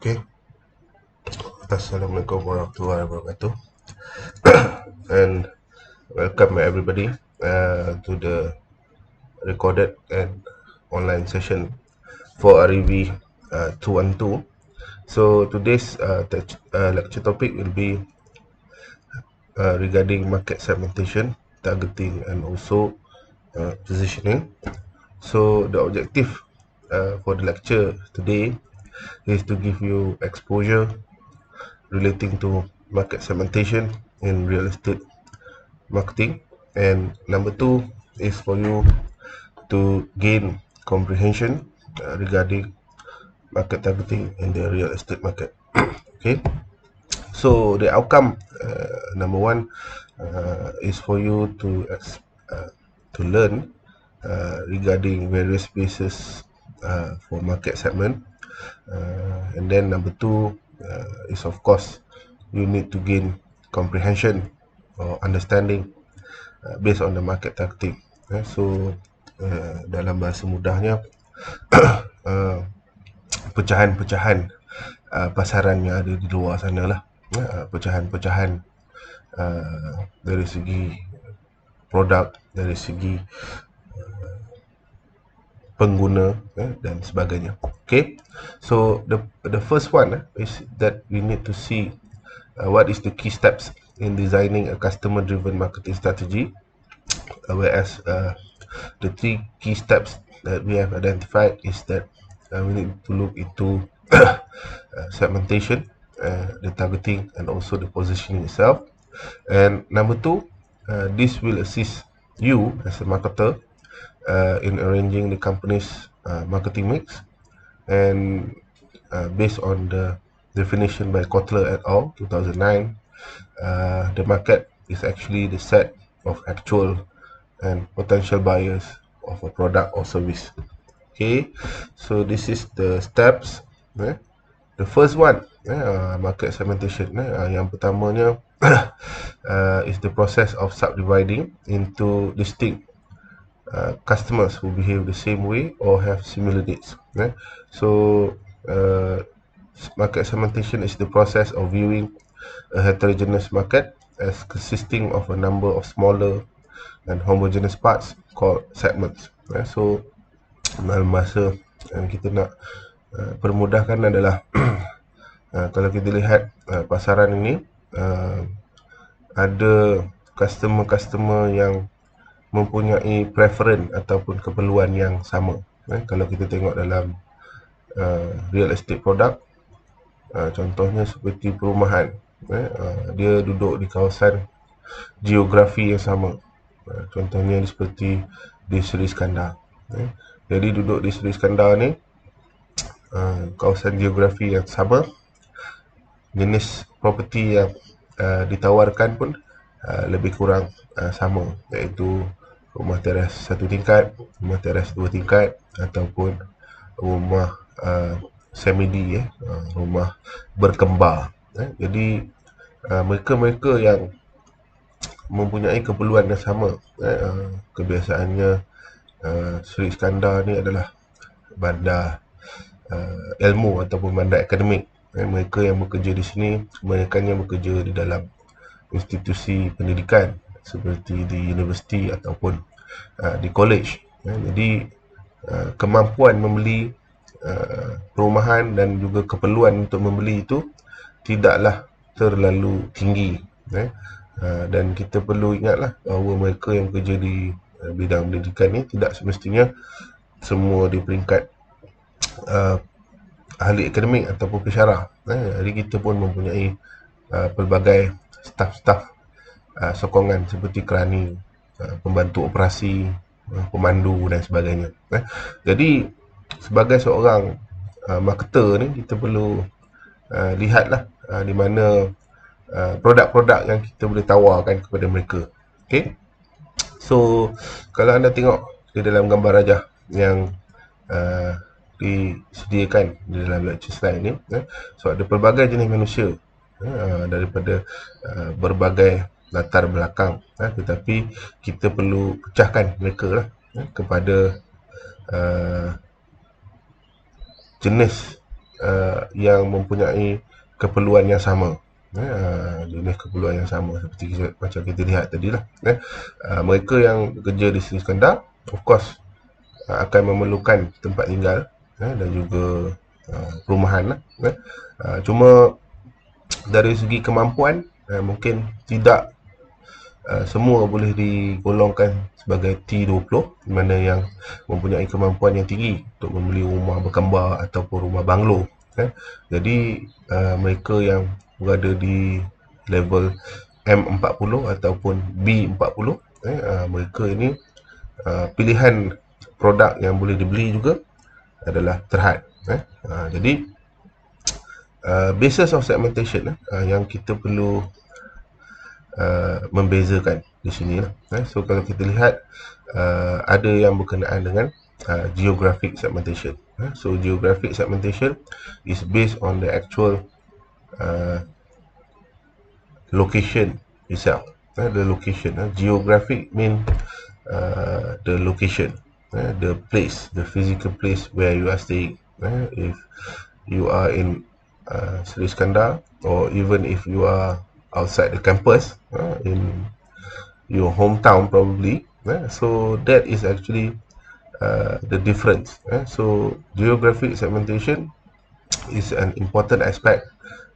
Okay. Assalamualaikum warahmatullahi wabarakatuh. And welcome everybody to the recorded and online session for REV212. So today's lecture topic will be regarding market segmentation, targeting, and also positioning. So the objective for the lecture today is to give you exposure relating to market segmentation in real estate marketing, and number two is for you to gain comprehension regarding market targeting in the real estate market. Okay, so the outcome, number one, is for you to learn regarding various bases for market segment, and then number two is of course you need to gain comprehension or understanding based on the market targeting. So dalam bahasa mudahnya pecahan-pecahan pasaran yang ada di luar sana lah, pecahan-pecahan dari segi produk, dari segi pengguna dan sebagainya. Okay, so the first one is that we need to see what is the key steps in designing a customer driven marketing strategy, whereas the three key steps that we have identified is that we need to look into segmentation, the targeting, and also the positioning itself. And number two, this will assist you as a marketer in arranging the company's marketing mix, and based on the definition by Kotler et al. 2009, the market is actually the set of actual and potential buyers of a product or service. Okay, so this is the steps. The first one, market segmentation. Yang pertamanya is the process of subdividing into distinct customers who behave the same way or have similar needs. So market segmentation is the process of viewing a heterogeneous market as consisting of a number of smaller and homogeneous parts called segments. So dalam bahasa yang kita nak permudahkan adalah kalau kita lihat pasaran ini ada customer yang mempunyai preference ataupun keperluan yang sama. Kalau kita tengok dalam real estate product, contohnya seperti perumahan, dia duduk di kawasan geografi yang sama, contohnya seperti di Seri Skandar. Jadi duduk di Seri Skandar ni, kawasan geografi yang sama, jenis properti yang ditawarkan pun lebih kurang sama, iaitu rumah teras satu tingkat, rumah teras dua tingkat, ataupun rumah semi-D, rumah berkembar. Jadi mereka-mereka yang mempunyai keperluan yang sama, kebiasaannya Seri Skandar ni adalah bandar ilmu ataupun bandar akademik. Mereka yang bekerja di sini kebanyakannya bekerja di dalam institusi pendidikan seperti di universiti ataupun di college. Jadi kemampuan membeli perumahan dan juga keperluan untuk membeli itu tidaklah terlalu tinggi, dan kita perlu ingatlah bahawa mereka yang bekerja di bidang pendidikan ni tidak semestinya semua di peringkat ahli akademik ataupun pensyarah. Jadi kita pun mempunyai pelbagai staf-staf sokongan seperti kerani, pembantu operasi, pemandu dan sebagainya. Jadi sebagai seorang marketer ni, kita perlu lihatlah di mana produk-produk yang kita boleh tawarkan kepada mereka. Okay, so kalau anda tengok di dalam gambar rajah yang disediakan di dalam lecture slide ni, so ada pelbagai jenis manusia daripada berbagai latar belakang, tetapi kita perlu pecahkan mereka lah kepada jenis yang mempunyai keperluan yang sama, jenis keperluan yang sama seperti macam kita lihat tadi lah. Mereka yang bekerja di Seri Skandar of course akan memerlukan tempat tinggal dan juga perumahan lah. Cuma dari segi kemampuan mungkin tidak semua boleh digolongkan sebagai T20, di mana yang mempunyai kemampuan yang tinggi untuk membeli rumah berkembar ataupun rumah banglo. Jadi mereka yang berada di level M40 ataupun B40, mereka ini pilihan produk yang boleh dibeli juga adalah terhad. Jadi basis of segmentation yang kita perlu membezakan di sini lah. So kalau kita lihat ada yang berkenaan dengan geographic segmentation. So geographic segmentation is based on the actual location itself. The location, geographic mean the location, the place, the physical place where you are staying. If you are in Seri Skandar, or even if you are outside the campus, in your hometown probably, so that is actually the difference. So geographic segmentation is an important aspect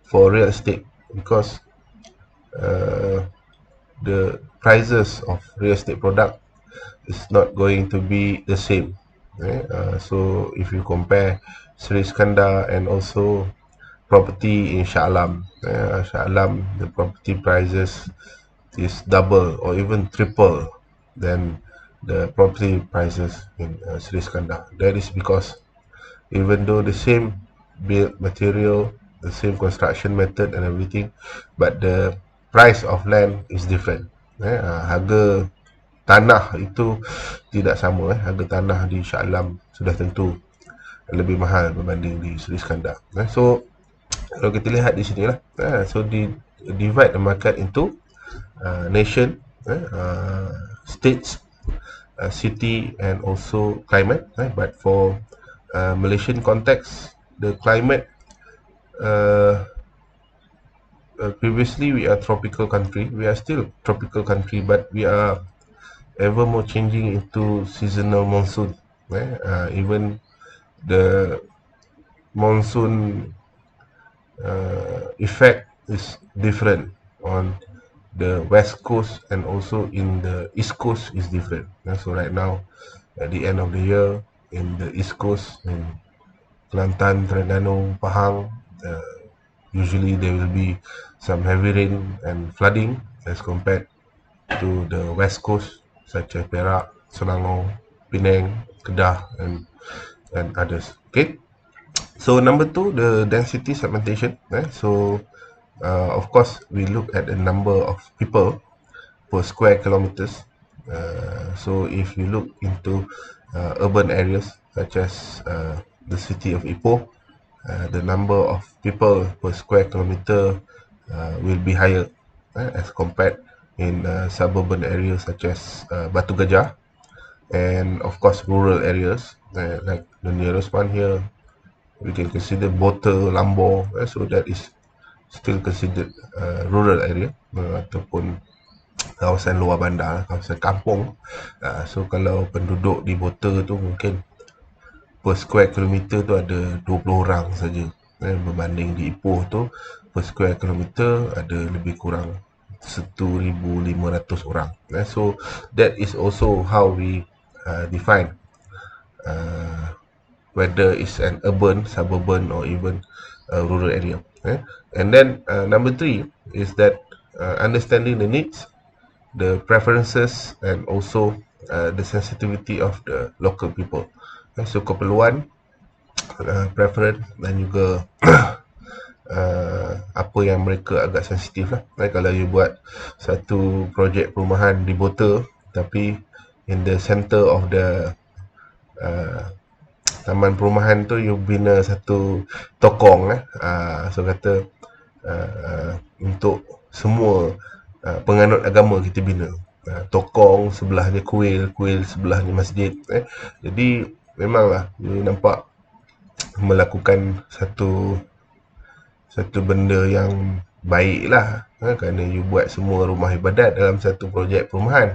for real estate because the prices of real estate product is not going to be the same. So if you compare Seri Skandar and also property in Shah Alam, Shah Alam, the property prices is double or even triple than the property prices in Seri Skandar. That is because even though the same build material, the same construction method and everything, but the price of land is different. Harga tanah itu tidak sama. Harga tanah di Shah Alam sudah tentu lebih mahal berbanding di Seri Skandar. So kalau kita lihat di sini lah, so divide the market into nation, states, city and also climate. But for Malaysian context, the climate previously we are tropical country, we are still tropical country, but we are ever more changing into seasonal monsoon. Even the monsoon effect is different on the west coast and also in the east coast is different. So right now at the end of the year in the east coast in Kelantan, Terengganu, Pahang, usually there will be some heavy rain and flooding as compared to the west coast such as Perak, Selangor, Penang, Kedah and others. Okay, so number two, the density segmentation. So of course we look at the number of people per square kilometers. So if you look into urban areas such as the city of Ipoh, the number of people per square kilometer will be higher as compared in suburban areas such as Batu Gajah, and of course rural areas like the nearest one here we can consider Bota, Lambor, so that is still considered rural area ataupun kawasan luar bandar, kawasan kampung. So kalau penduduk di Bota tu mungkin per square kilometer tu ada 20 orang saja, berbanding di Ipoh tu per square kilometer ada lebih kurang 1,500 orang. So that is also how we define whether it's an urban, suburban or even a rural area. And then number three is that understanding the needs, the preferences and also the sensitivity of the local people. So keperluan, preference dan juga apa yang mereka agak sensitif lah. Kalau you buat satu projek perumahan di Bota tapi in the center of the taman perumahan tu you bina satu tokong, so kata untuk semua penganut agama kita bina tokong, sebelahnya kuil, kuil sebelahnya masjid. Jadi memanglah you nampak melakukan satu benda yang baik lah, kerana you buat semua rumah ibadat dalam satu projek perumahan,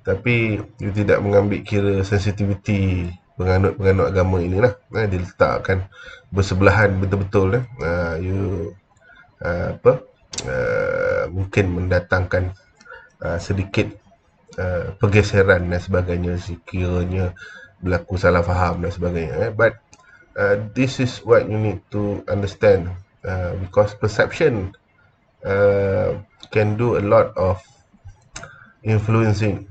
tapi you tidak mengambil kira sensitiviti penganut-penganut agama inilah, diletakkan bersebelahan betul-betul. You mungkin mendatangkan sedikit pergeseran dan sebagainya sekiranya berlaku salah faham dan sebagainya. But this is what you need to understand, because perception can do a lot of influencing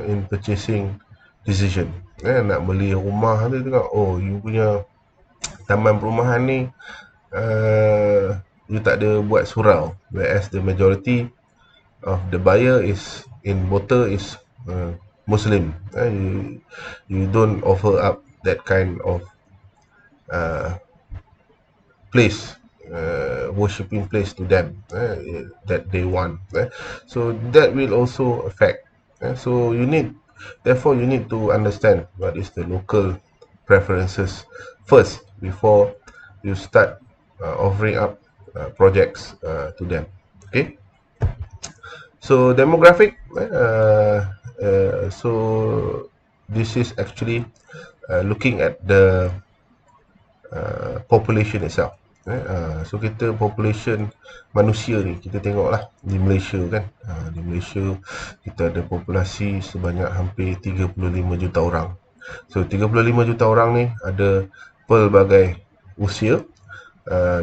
in purchasing decision. Nak beli rumah tu tengok, oh you punya taman perumahan ni you tak ada buat surau, whereas the majority of the buyer is in voter is Muslim. You don't offer up that kind of place, worshipping place to them, that they want. So that will also affect. So therefore you need to understand what is the local preferences first before you start offering up projects to them. Okay. So demographic, so this is actually looking at the population itself. So kita population manusia ni kita tengoklah di Malaysia kan. Di Malaysia kita ada populasi sebanyak hampir 35 juta orang. So 35 juta orang ni ada pelbagai usia,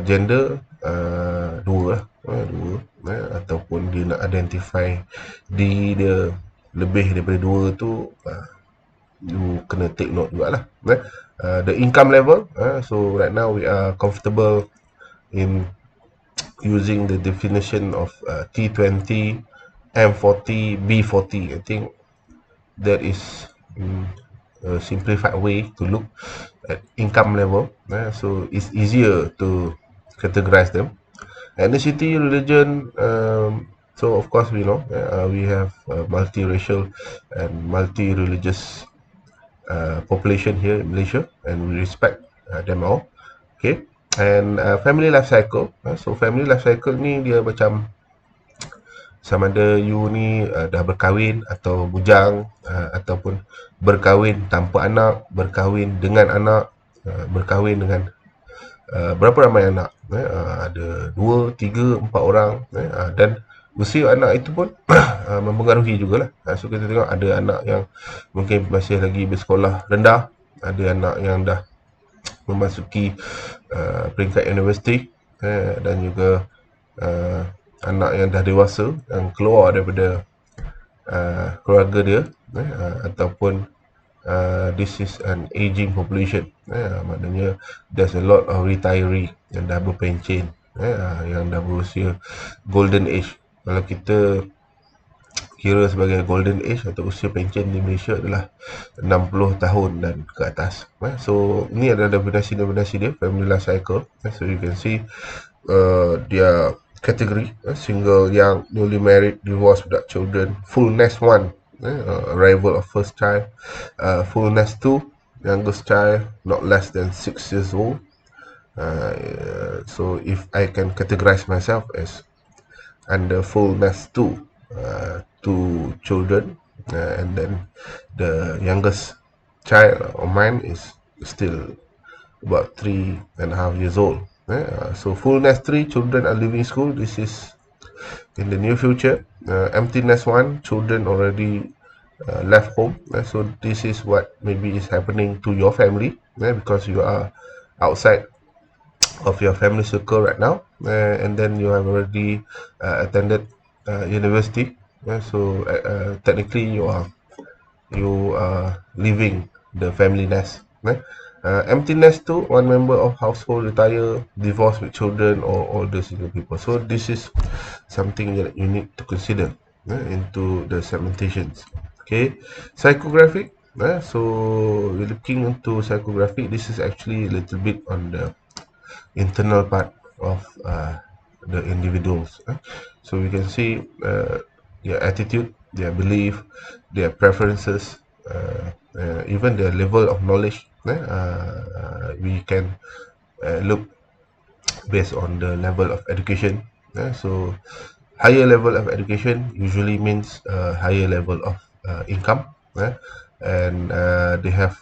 gender, dua ataupun dia nak identify diri dia lebih daripada dua tu, you kena take note jugalah. The income level, so right now we are comfortable in using the definition of T20, M40, B40. I think that is a simplified way to look at income level, so it's easier to categorize them. Ethnicity, religion, so of course we know we have multiracial and multi-religious population here in Malaysia, and we respect them all. Okay. And family life cycle, so family life cycle ni dia macam sama ada you ni dah berkahwin atau bujang, ataupun berkahwin tanpa anak, berkahwin dengan anak, berkahwin dengan berapa ramai anak, ada 2, 3, 4 orang, dan usia anak itu pun mempengaruhi jugalah. So kita tengok ada anak yang mungkin masih lagi bersekolah rendah, ada anak yang dah memasuki peringkat universiti, dan juga anak yang dah dewasa yang keluar daripada keluarga dia, ataupun this is an aging population, maknanya there's a lot of retiree yang dah berpencen, yang dah berusia golden age. Kalau kita kira sebagai golden age atau usia pencen di Malaysia adalah 60 tahun dan ke atas. So ini adalah definisi dia, family life cycle. So you can see dia category: single, young, newly married, divorced without children, full nest 1, arrival of first child, full nest 2, youngest child not less than 6 years old. So if I can categorize myself as under full nest 2, 2 children, and then the youngest child of mine is still about 3.5 years old. So full nest 3, children are leaving school. This is in the near future. Empty nest 1, children already left home. So this is what maybe is happening to your family, because you are outside of your family circle right now, and then you have already attended university. So technically you are leaving the family nest. Empty nest 2, one member of household retire, divorced with children, or older single people. So this is something that you need to consider into the segmentations. Okay, psychographic. So we're looking into psychographic. This is actually a little bit on the internal part of the individuals. So we can see their attitude, their belief, their preferences, even their level of knowledge. We can look based on the level of education. So higher level of education usually means higher level of income, and they have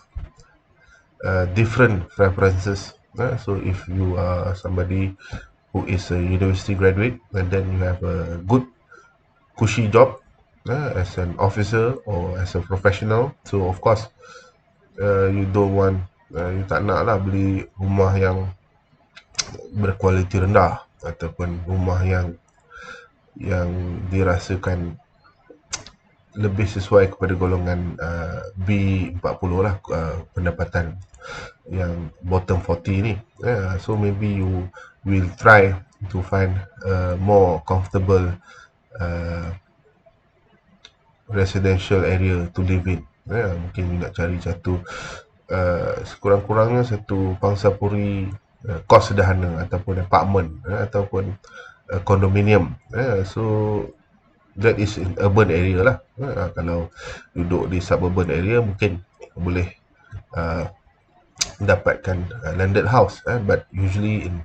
different preferences. So if you are somebody who is a university graduate, and then you have a good cushy job as an officer or as a professional, so of course you don't want, you tak nak lah beli rumah yang berkualiti rendah ataupun rumah yang dirasakan lebih sesuai kepada golongan B40 lah, pendapatan yang bottom 40 ni. So maybe you will try to find a more comfortable uh, residential area to live in. Mungkin you nak cari satu sekurang-kurangnya satu pangsapuri kos sederhana ataupun apartment ataupun condominium. So that is in urban area lah. Kalau duduk di suburban area mungkin boleh dapatkan landed house, but usually in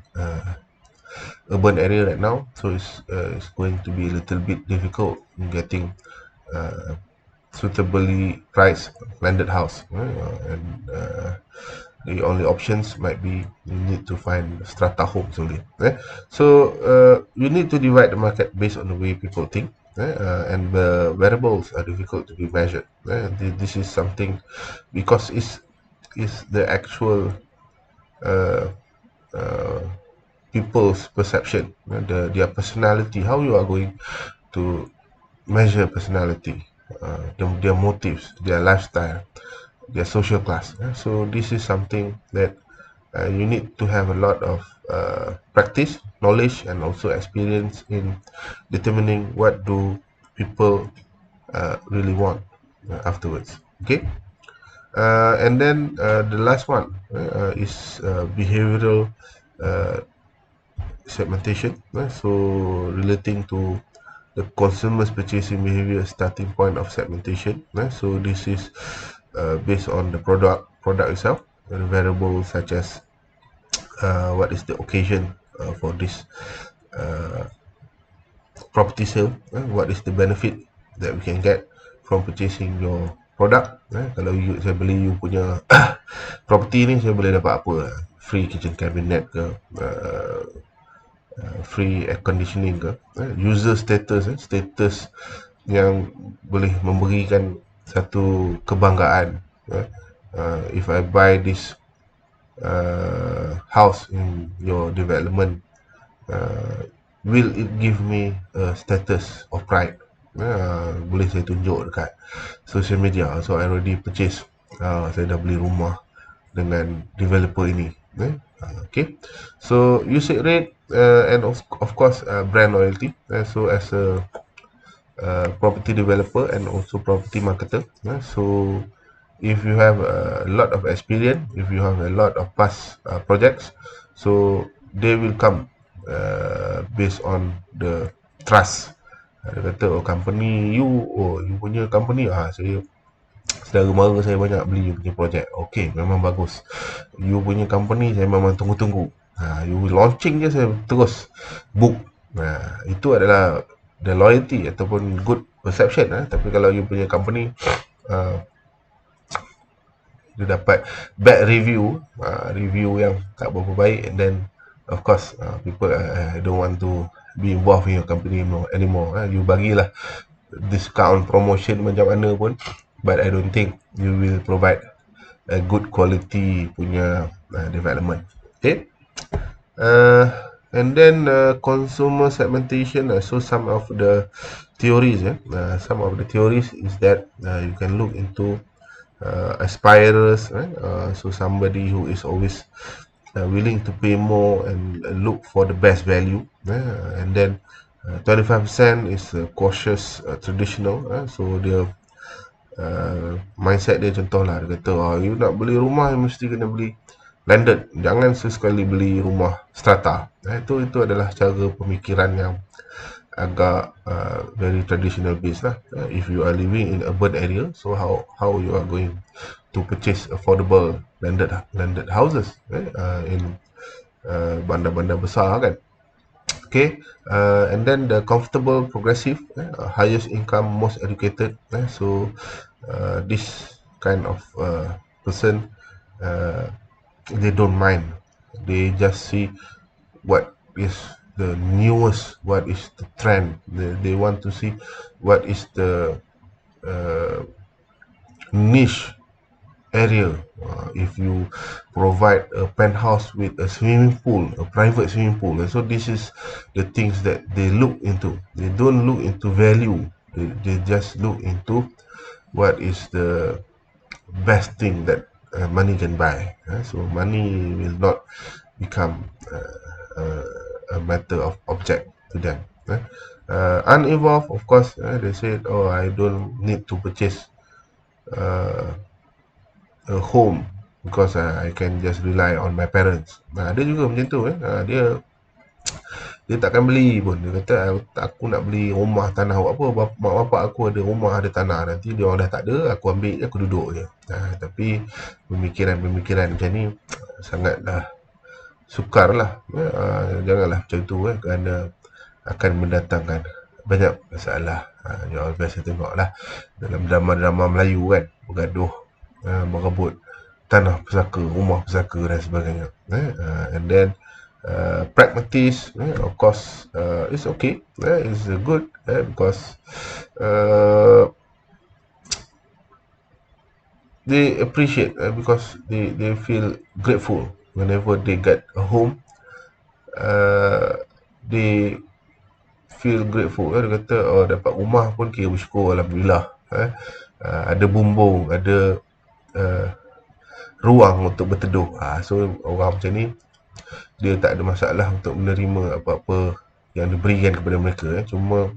urban area right now, so it's going to be a little bit difficult in getting suitably priced landed house, and the only options might be you need to find strata homes only. So you need to divide the market based on the way people think, and the variables are difficult to be measured. This is something because it's the actual people's perception, their personality, how you are going to measure personality, their motives, their lifestyle, their social class. So this is something that you need to have a lot of practice, knowledge, and also experience in determining what do people really want afterwards. Okay. And then the last one is behavioral segmentation. So relating to the consumer's purchasing behavior starting point of segmentation. So this is based on the product itself, and variables such as what is the occasion for this property sale, what is the benefit that we can get from purchasing your product. Kalau saya beli you punya property ni, saya boleh dapat apa, free kitchen cabinet ke, free air conditioning ke, user status, status yang boleh memberikan satu kebanggaan. If I buy this house in your development, will it give me a status of pride? Boleh saya tunjuk dekat social media, so I already purchase, saya dah beli rumah dengan developer ini. Okay, so usage rate, and of course brand loyalty. So as a property developer and also property marketer, so if you have a lot of experience, if you have a lot of past projects, so they will come based on the trust. Dia kata, oh company you, oh you punya company, saya saudara mara saya banyak beli you punya projek, okay, memang bagus. You punya company saya memang tunggu-tunggu, you launching je saya terus book. Itu adalah the loyalty ataupun good perception. Tapi kalau you punya company dia dapat bad review, review yang tak berapa baik, and then of course people don't want to be involved in your company anymore. You bagilah discount, promotion macam mana pun, but I don't think you will provide a good quality punya development. Okay. And then consumer segmentation. So some of the theories, some of the theories is that you can look into aspirers, so somebody who is always willing to pay more and look for the best value, and then 25% is cautious, traditional. So dia mindset dia contoh lah, dia kata, you nak beli rumah mesti kena beli landed, jangan sesekali beli rumah strata. Itu adalah cara pemikiran yang agak very traditional based lah. If you are living in urban area, so how you are going to purchase affordable landed houses in bandar-bandar besar kan. Okay, and then the comfortable, progressive, highest income, most educated. So this kind of person, uh, they don't mind. They just see what is the newest, what is the trend. They want to see what is the uh, niche area. If you provide a penthouse with a swimming pool, a private swimming pool, and so this is the things that they look into. They don't look into value. They just look into what is the best thing that money can buy. So money will not become a matter of object to them. Uninvolved, of course, they said, oh, I don't need to purchase uh, a home because I can just rely on my parents. Dia juga macam tu. Dia takkan beli pun. Dia kata, aku nak beli rumah tanah buat apa? Mak bapak aku ada rumah, ada tanah. Nanti dia orang dah tak ada, aku ambil je, aku duduk je. Tapi pemikiran-pemikiran macam ni sangatlah sukar lah. Janganlah macam tu, kerana akan mendatangkan banyak masalah. Yang biasa tengok lah dalam drama-drama Melayu kan, bergaduh, merebut tanah pusaka, rumah pusaka dan sebagainya. And then pragmatist, of course, it's okay, it's good, because they appreciate, because they feel grateful whenever they get a home. They feel grateful. Dia kata, oh, dapat rumah pun kira bersyukur, alhamdulillah. Ada bumbung, ada ruang untuk berteduh. So orang macam ni, dia tak ada masalah untuk menerima apa-apa yang diberikan kepada mereka. Cuma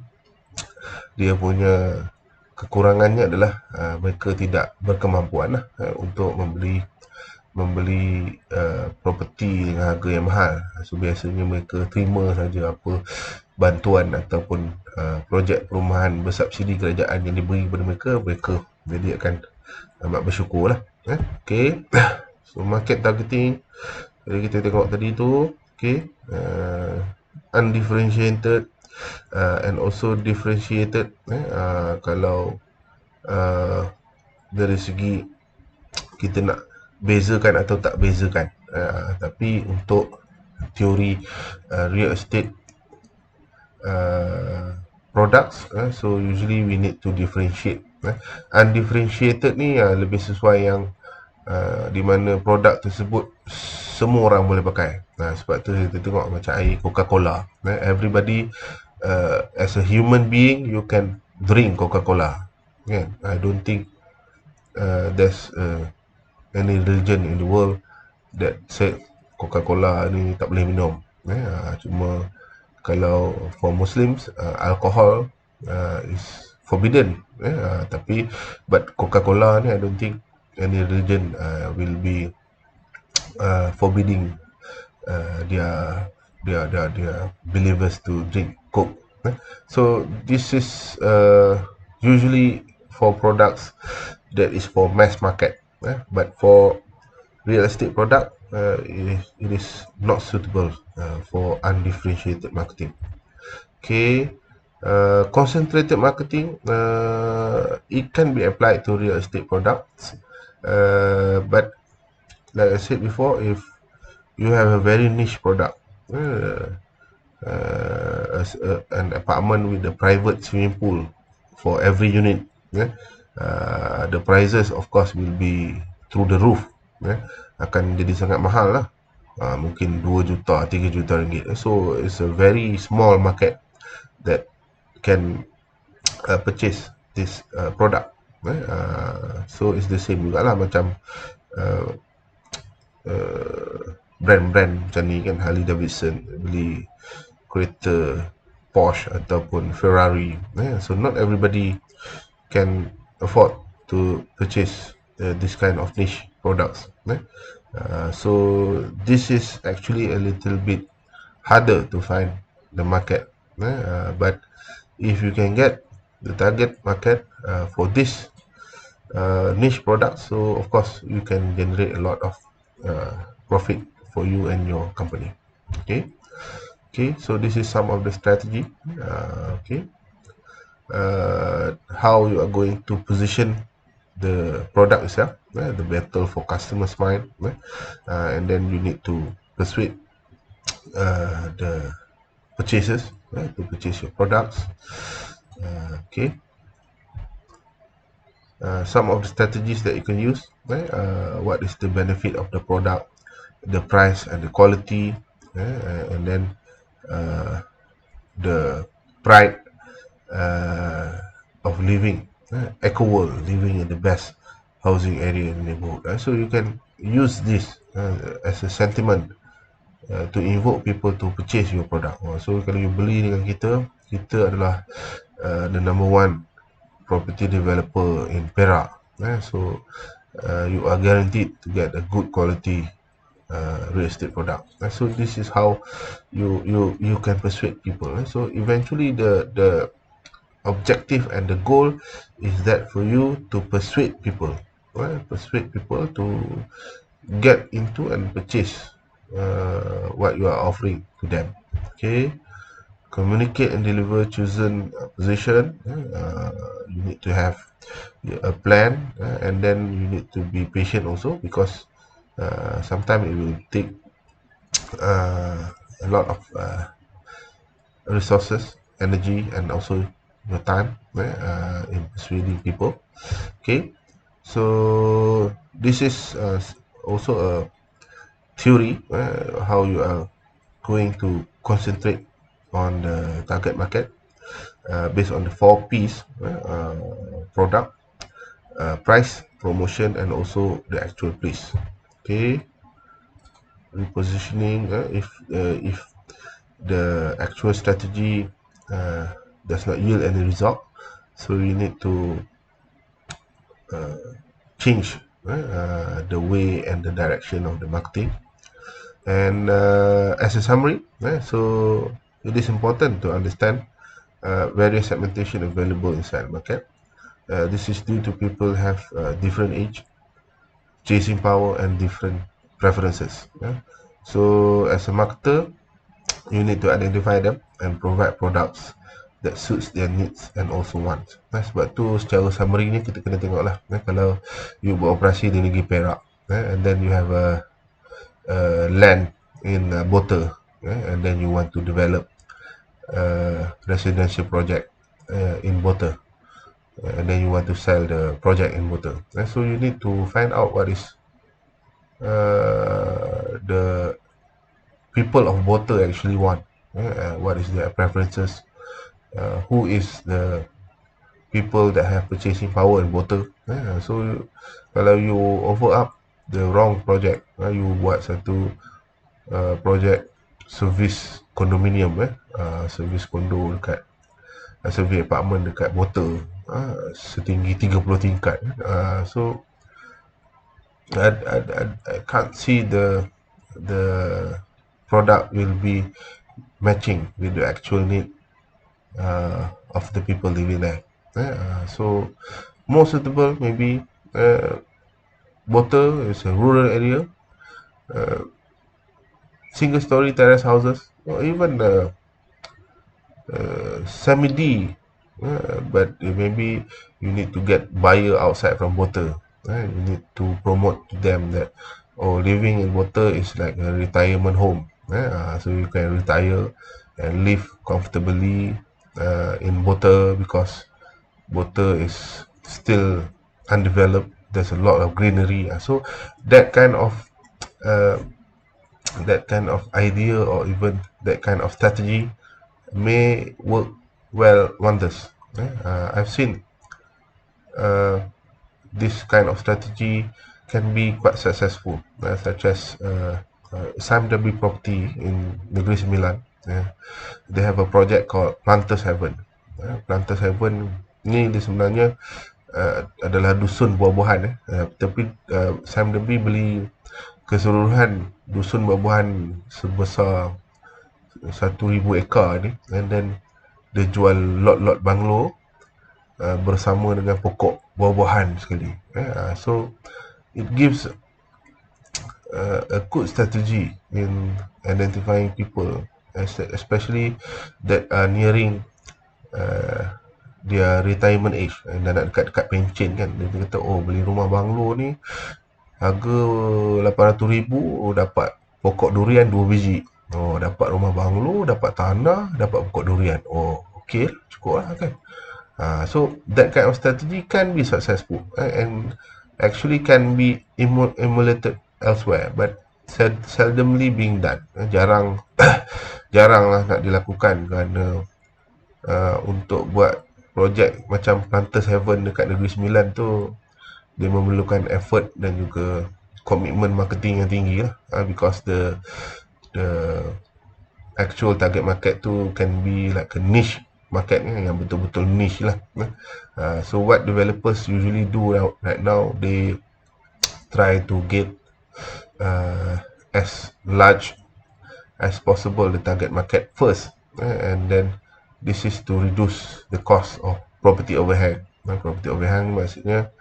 dia punya kekurangannya adalah mereka tidak berkemampuan untuk membeli properti dengan harga yang mahal. So biasanya mereka terima saja apa bantuan ataupun projek perumahan bersubsidi kerajaan yang diberi kepada mereka jadi akan amat bersyukur lah. Okay. So market targeting, jadi kita tengok tadi tu. Okay, undifferentiated and also differentiated. Kalau dari segi kita nak bezakan atau tak bezakan, tapi untuk teori real estate products, so usually we need to differentiate. Undifferentiated ni lebih sesuai yang di mana produk tersebut semua orang boleh pakai. Sebab tu kita tengok macam air Coca-Cola. Everybody, as a human being, you can drink Coca-Cola. I don't think there's any religion in the world that said Coca-Cola ni tak boleh minum. Cuma kalau for Muslims, alcohol is forbidden. Tapi but Coca-Cola ni, I don't think any religion will be forbidding their believers to drink Coke. So this is usually for products that is for mass market, but for real estate product, it is not suitable for undifferentiated marketing. Okay, concentrated marketing, it can be applied to real estate products, but like I said before, if you have a very niche product, an apartment with a private swimming pool for every unit, the prices of course will be through the roof. Akan jadi sangat mahal lah, mungkin 2 juta 3 juta ringgit. So it's a very small market that can purchase this product. So it's the same juga lah macam brand-brand macam ni kan, Harley Davidson beli kereta Porsche ataupun Ferrari. So not everybody can afford to purchase this kind of niche products. So this is actually a little bit harder to find the market. But if you can get the target market for this niche products, so of course you can generate a lot of profit for you and your company. Okay. So this is some of the strategy. How you are going to position the product itself, the battle for customers mind, and then you need to persuade the purchasers to purchase your products. Okay. Some of the strategies that you can use, what is the benefit of the product, the price and the quality, and then the pride of living, eco world, living in the best housing area in the neighborhood. So you can use this as a sentiment to invoke people to purchase your product. So kalau you beli dengan kita, kita adalah the number one property developer in Perak. So you are guaranteed to get a good quality real estate product. So this is how you can persuade people. So eventually the objective and the goal is that for you to persuade people, persuade people to get into and purchase what you are offering to them. Okay. Communicate and deliver chosen position. You need to have a plan, and then you need to be patient also, because sometimes it will take a lot of resources, energy, and also your time in persuading people. Okay. So this is also a theory how you are going to concentrate on the target market based on the 4 P's: product, price, promotion, and also the actual place. Okay. Repositioning, if the actual strategy does not yield any result, so you need to change the way and the direction of the marketing. And as a summary, so it is important to understand various segmentation available inside the market. This is due to people have different age, chasing power, and different preferences. So as a marketer, you need to identify them and provide products that suits their needs and also wants. Sebab tu secara summary ni kita kena tengok lah, kalau you beroperasi di negeri Perak, and then you have a land in Bota, and then you want to develop a residential project in Bota, and then you want to sell the project in Bota. So you need to find out what is the people of Bota actually want, what is their preferences, who is the people that have purchasing power in Bota. So kalau you offer up the wrong project, you buat satu project service condominium, service condo dekat service apartment dekat Bota, setinggi 30 tingkat. So I can't see the product will be matching with the actual need of the people living there. So more suitable maybe Bota is a rural area, single story terrace houses, or even semi-D, but maybe you need to get buyer outside from Bota. You need to promote to them that living in Bota is like a retirement home, so you can retire and live comfortably in Bota, because Bota is still undeveloped. There's a lot of greenery, so that kind of idea, or even that kind of strategy may work well wonders. I've seen this kind of strategy can be quite successful, such as SAMW property in Negeri Sembilan. They have a project called Planters Heaven. Planters Heaven ni dia sebenarnya adalah dusun buah-buahan, tapi SAMW beli keseluruhan dusun buah-buahan sebesar 1,000 ekar ni, and then dia jual lot-lot banglo bersama dengan pokok buah-buahan sekali. So it gives a good strategy in identifying people, especially that are nearing their retirement age, dah nak dekat-dekat pencen kan. Dia kata, oh beli rumah banglo ni harga 800,000, dapat pokok durian 2 biji. Oh, dapat rumah banglo, dapat tanah, dapat pokok durian. Oh, okey, cukup lah kan. So that kind of strategy can be successful, and actually can be emulated elsewhere, but seldomly being done. Jarang jarang lah nak dilakukan, kerana untuk buat projek macam Planters Heaven dekat Negeri Sembilan tu, dia memerlukan effort dan juga komitmen marketing yang tinggi lah, because the actual target market tu can be like a niche market yang betul-betul niche lah. So what developers usually do right now, they try to get as large as possible the target market first, and then this is to reduce the cost of property overhang. Property overhang maksudnya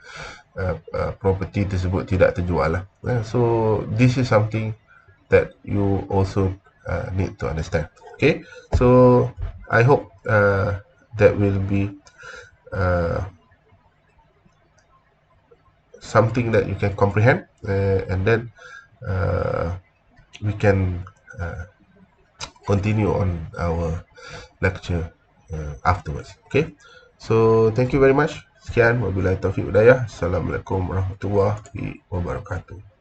property tersebut tidak terjual lah. So this is something that you also need to understand. Okay, so I hope that will be something that you can comprehend, and then we can continue on our lecture afterwards. Okay, so thank you very much. Sekian, wabillahi taufiq hidayah. Assalamualaikum warahmatullahi wabarakatuh.